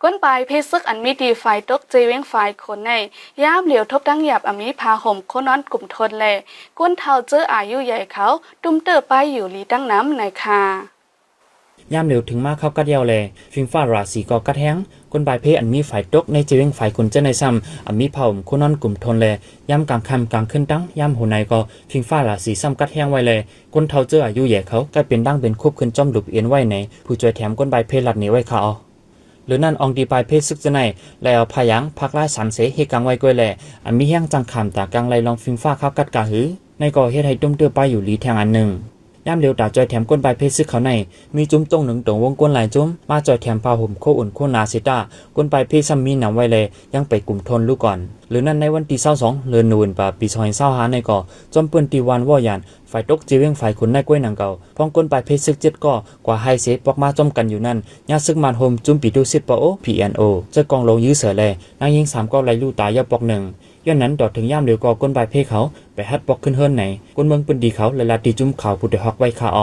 ก้นปลายเพศซึกอันมีดีไฟตกเจเวงไฟคนในย่ามเหลียวทบดังหยาบอมีพาห่มคนนอนกลุ่มทนแลก้นเท่าเจออายุใหญ่เขาตุ้มเตอไปอยู่ลีตั้งน้ำในคายามเหลียวถึงมากเข้ากัดเดียวเลยฟิงฟ้าราศีก็กัดแห้งคนบายเพอันมีฝ่ายตกในเจวิงฝ่ายคนเจ้าในซ้ำอันมีเผ่าคนนอนกลุ่มทนเลยยามกลางคำกลางขึ้นตั้งยามหัวในก็ฟิงฟ้าราศีซ้ำกัดแห้งไว้เลยคนเท่าเจออายุใหญ่เขากลายเป็นดั้งเป็นคุบขึ้นจอมหลุบเอ็นไว้ในผู้ช่วยแถมคนบายเพหลัดนี้ไว้เขาหรือนั่นองดีปลายเพศซึกจะในแล้วพายังพักไล่สามเสเหกังไว้ก้อยแหล่อันมีแห้งจังคำตากลางไล่ลองฟิงฟ้าเข้ากัดกะหือในก่อเฮ็ดให้ตุ้มเตือไปอยู่ลีแทงอันหนึ่งย่ามเร็วตาจอยแถมก้นใบเพชรซึกเขาในมีจุ้มตรงหนึ่งตรงวงก้นหลายจุ้มมาจอยแถมพาห่มโคอุ่นโคนาเซต้าก้นใบเพชรซ้ำมีหนำไว้เลยยังไปกลุ่มทนลูกก่อนหรือนั่นในวันที่22เดือนนูนป่าปี2025ในก่อจอมเปิ้นตีวันว่อยันฝ่ายตกจีเวงฝ่ายขุนในกล้วยหนังเก่าพ้องก้นใบเพชรซึก7ก็กว่าไฮเซตปอกมาจอมกันอยู่นั่นญาซึกมานโฮมจุ้มปีดูซิดปอโอ PNO จะกองลงยื้อเสือเลยนางยิง3ก็ไล่ลู่ตายาปอก1ย้อนนั้นดอดถึงย่ามเร็วก็ก้นใบเพเขาไปฮัดปอกขึ้นเฮิรนไหนก้นเมืองปืนดีเขาและลาตีจุ้มเขาผู้ใดฮอกไว้คาอ